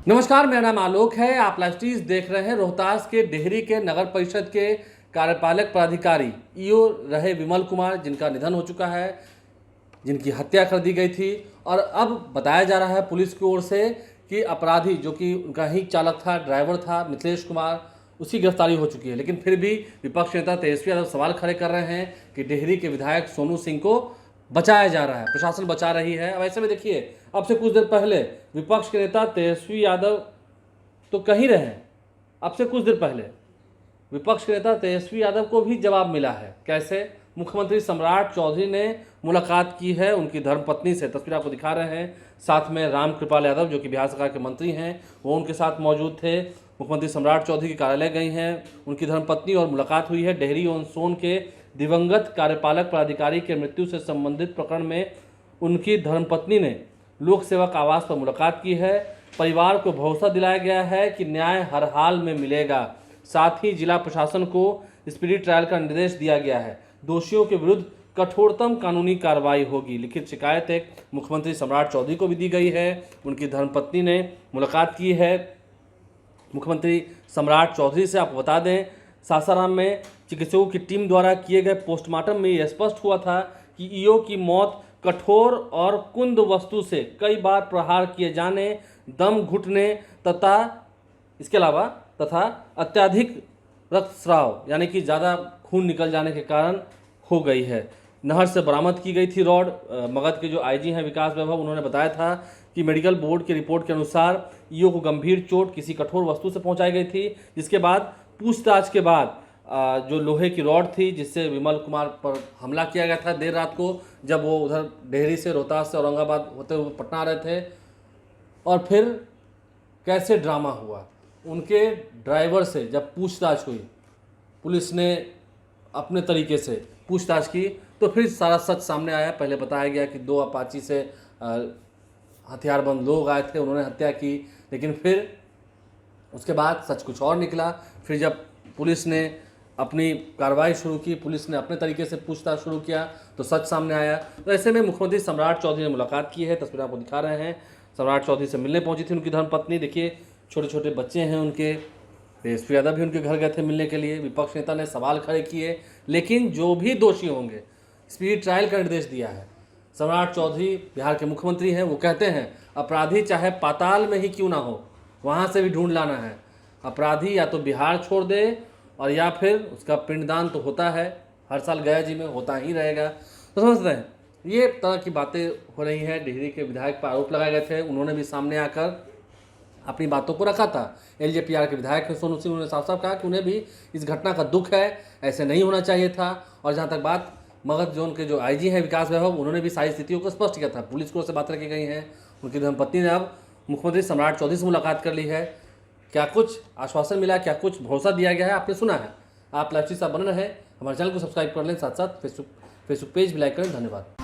नमस्कार, मेरा नाम आलोक है। आप लाइव स्ट्रीज देख रहे हैं। रोहतास के डेहरी के नगर परिषद के कार्यपालक पदाधिकारी ईओ रहे विमल कुमार, जिनका निधन हो चुका है, जिनकी हत्या कर दी गई थी। और अब बताया जा रहा है पुलिस की ओर से कि अपराधी जो कि उनका ही चालक था, ड्राइवर था, मिथिलेश कुमार, उसकी गिरफ्तारी हो चुकी है। लेकिन फिर भी विपक्ष नेता तेजस्वी यादव सवाल खड़े कर रहे हैं कि डेहरी के विधायक सोनू सिंह को बचाया जा रहा है, प्रशासन बचा रही है। अब ऐसे में देखिए, अब से कुछ देर पहले विपक्ष के नेता तेजस्वी यादव तो कहीं रहे, अब से कुछ देर पहले विपक्ष के नेता तेजस्वी यादव को भी जवाब मिला है। कैसे? मुख्यमंत्री सम्राट चौधरी ने मुलाकात की है उनकी धर्मपत्नी से। तस्वीर आपको दिखा रहे हैं। साथ में राम कृपाल यादव जो कि बिहार सरकार के मंत्री हैं, वो उनके साथ मौजूद थे। मुख्यमंत्री सम्राट चौधरी के कार्यालय गई हैं उनकी धर्मपत्नी और मुलाकात हुई है। डेहरी ऑन सोन के दिवंगत कार्यपालक पदाधिकारी के मृत्यु से संबंधित प्रकरण में उनकी धर्मपत्नी ने लोक सेवक आवास पर मुलाकात की है। परिवार को भरोसा दिलाया गया है कि न्याय हर हाल में मिलेगा। साथ ही जिला प्रशासन को स्पीडी ट्रायल का निर्देश दिया गया है। दोषियों के विरुद्ध कठोरतम कानूनी कार्रवाई होगी। लिखित शिकायत एक मुख्यमंत्री सम्राट चौधरी को भी दी गई है। उनकी धर्मपत्नी ने मुलाकात की है मुख्यमंत्री सम्राट चौधरी से। आपको बता दें, सासाराम में चिकित्सकों की टीम द्वारा किए गए पोस्टमार्टम में यह स्पष्ट हुआ था कि ईओ की मौत कठोर और कुंद वस्तु से कई बार प्रहार किए जाने, दम घुटने तथा अत्यधिक रक्तस्राव यानी कि ज़्यादा खून निकल जाने के कारण हो गई है। नहर से बरामद की गई थी रॉड। मगध के जो आईजी हैं विकास वैभव, उन्होंने बताया था कि मेडिकल बोर्ड की रिपोर्ट के अनुसार ईओ को गंभीर चोट किसी कठोर वस्तु से पहुंचाई गई थी, जिसके बाद पूछताछ के बाद जो लोहे की रॉड थी जिससे विमल कुमार पर हमला किया गया था देर रात को, जब वो उधर डेहरी से, रोहतास से औरंगाबाद होते हुए पटना आ रहे थे। और फिर कैसे ड्रामा हुआ, उनके ड्राइवर से जब पूछताछ हुई, पुलिस ने अपने तरीके से पूछताछ की तो फिर सारा सच सामने आया। पहले बताया गया कि 2 अपाची से हथियारबंद लोग आए थे, उन्होंने हत्या की, लेकिन फिर उसके बाद सच कुछ और निकला। फिर जब पुलिस ने अपनी कार्रवाई शुरू की, पुलिस ने अपने तरीके से पूछताछ शुरू किया तो सच सामने आया। तो ऐसे में मुख्यमंत्री सम्राट चौधरी ने मुलाकात की है। तस्वीर आपको दिखा रहे हैं। सम्राट चौधरी से मिलने पहुंची थी उनकी धर्मपत्नी। देखिए, छोटे छोटे बच्चे हैं उनके। तेजस्वी यादव भी उनके घर गए थे मिलने के लिए। विपक्ष नेता ने सवाल खड़े किए, लेकिन जो भी दोषी होंगे स्पीडी ट्रायल का निर्देश दिया है। सम्राट चौधरी बिहार के मुख्यमंत्री हैं, वो कहते हैं अपराधी चाहे पाताल में ही क्यों ना हो, वहाँ से भी ढूंढ लाना है। अपराधी या तो बिहार छोड़ दे और या फिर उसका पिंडदान तो होता है, हर साल गया जी में होता ही रहेगा। तो समझते हैं, ये तरह की बातें हो रही हैं। डेहरी के विधायक पर आरोप लगाए गए थे, उन्होंने भी सामने आकर अपनी बातों को रखा था। एलजेपीआर के विधायक हैं सोनू सिंह, उन्होंने साफ साफ कहा कि उन्हें भी इस घटना का दुख है, ऐसे नहीं होना चाहिए था। और जहाँ तक बात मगध जोन के जो आईजी हैं विकास वैभव, उन्होंने भी सारी स्थितियों को स्पष्ट किया था। पुलिस को से बात रखी गई हैं। उनकी धर्मपत्नी ने अब मुख्यमंत्री सम्राट चौधरी से मुलाकात कर ली है। क्या कुछ आश्वासन मिला, क्या कुछ भरोसा दिया गया है, आपने सुना है। आप लाइव स्ट्रीम से बने रहें, हमारे चैनल को सब्सक्राइब कर लें, साथ साथ फेसबुक पेज भी लाइक करें। धन्यवाद।